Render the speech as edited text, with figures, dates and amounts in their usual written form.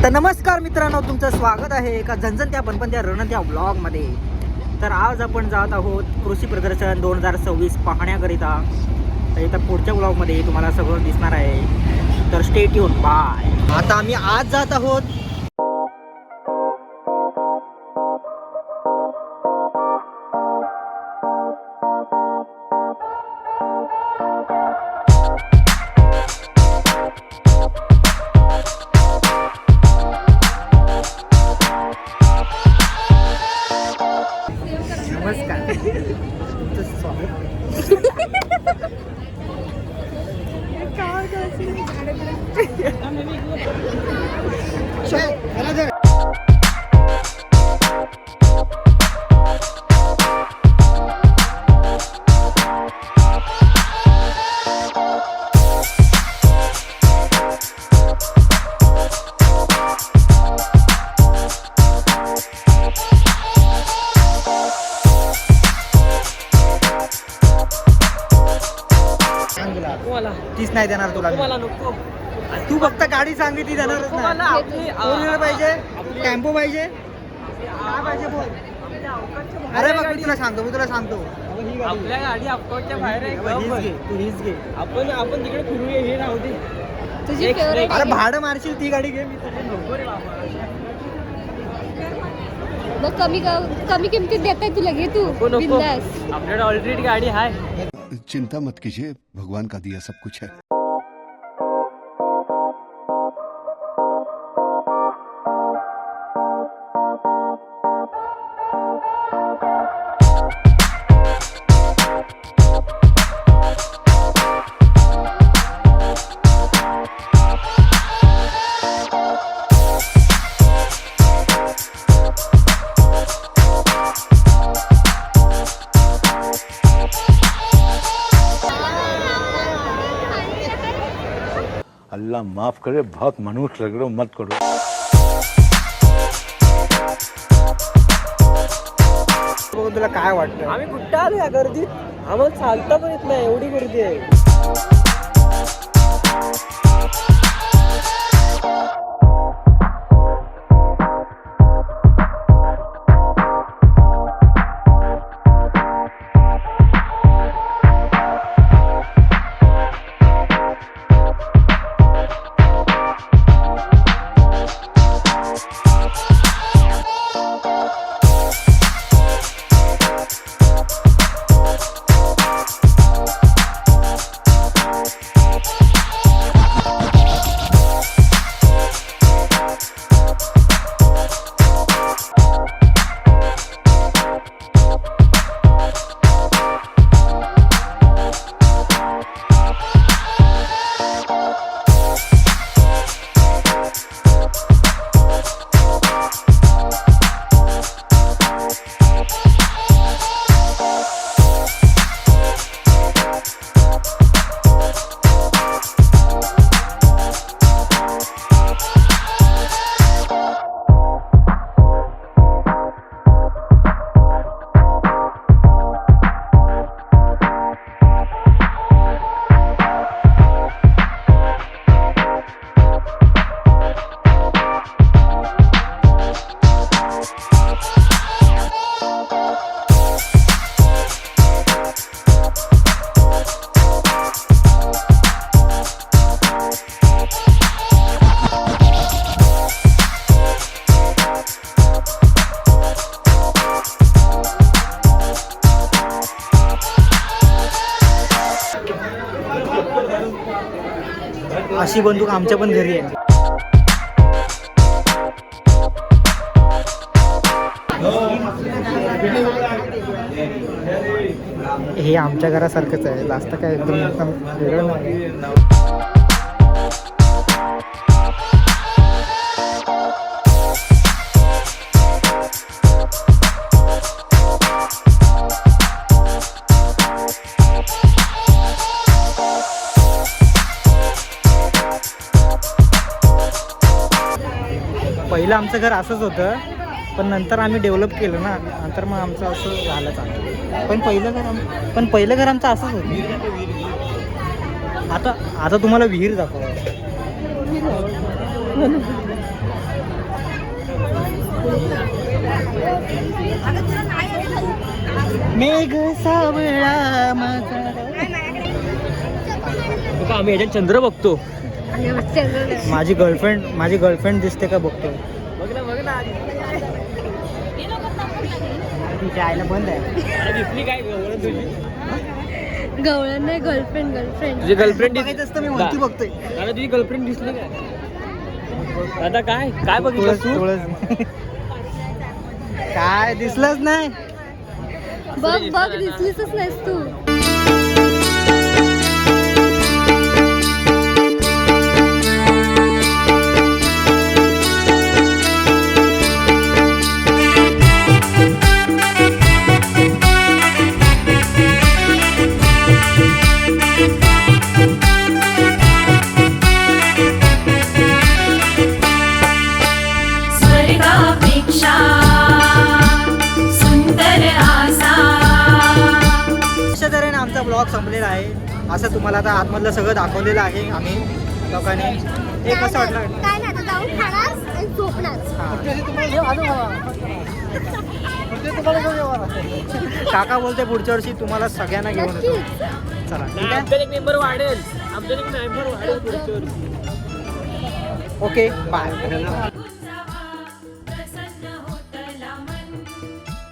तर नमस्कार मित्रांनो, तुमचं स्वागत आहे एका झणझणत्या पणपणत्या रणत्या व्लॉगमध्ये. तर आज आपण जात आहोत कृषी प्रदर्शन 2026 पाहण्याकरिता. तर इथं पुढच्या व्लॉगमध्ये तुम्हाला सगळं दिसणार आहे, तर स्टे ट्यून. बाय. आता आम्ही आज जात आहोत नमस्कार. तुमचं स्वागत. तीच नाही देणार तुला. तू फक्त गाडी सांगितली देणारच नाही. फोर व्हीलर पाहिजे, टेम्पो पाहिजे, काय पाहिजे बोल. अरे बघ, मी तुला सांगतो आपल्या गाडी अफकोर्सच्या बाहेर आहे. तू हीच घे. आपण तिकडे फिरूया, हे राहू दे. तुझी फेवरेट. अरे भाडं मारशील ती गाडी घे. मी नको रे बाबा. मग कमी किमतीत देताय तुला, घे तू बिंदास. आपल्याकडे ऑलरेडी गाडी आहे. चिंता मत कीजिए, भगवान का दिया सब कुछ है. अल्लाह माफ करे, बहुत मनुष्य लग रहे हो, मत करो. तुला काय वाटतं? आम्ही कुठं आलो या गर्दीत? आम्हाला चालता पण येत नाही, एवढी गर्दी आहे. अशी बंदूक आमच्या पण घरी आहे. हे आमच्या घरासारखंच आहे. जास्त काय एकदम वेगळं नाही. पहिलं आमचं घर असंच होतं, पण नंतर आम्ही डेव्हलप केलं ना, नंतर मग आमचं असं झालं चांगलं. पण पहिलं घर आमचं असंच होतं. आता तुम्हाला विहीर दाखवा. मेघ सावळा माझा. आम्ही याच्यात चंद्र बघतो. माझी गर्लफ्रेंड दिसते का बघतो. बघ ना तिच्या आईला बंद आहे. दिसली काय गवळण तुझी? गवळण नाही, गर्लफ्रेंड. तुझी गर्लफ्रेंड बघायचं असतं मी वरती बघतोय. दादा तुझी गर्लफ्रेंड दिसली काय? आता काय बघितलं तू? काय दिसलंच नाही. बघ दिसलीच नाहीस तू. स्वर्गापेक्षा सुंदर आसा. अशा तऱ्हेने आमचा ब्लॉग संपलेला आहे. असं तुम्हाला आता आतमधलं सगळं दाखवलेलं आहे आम्ही लोकांनी. हे कसं वाटलं? काय नाही, जाऊन खाणार आणि झोपणार. काका बोलते पुढच्या वर्षी तुम्हाला सगळ्यांना घेऊन येतो. चला ठीक आहे. आमच्यात एक मेंबर वाढेल. आमच्यात एक मेंबर वाढेल पुढच्या वर्षी. Okay bye.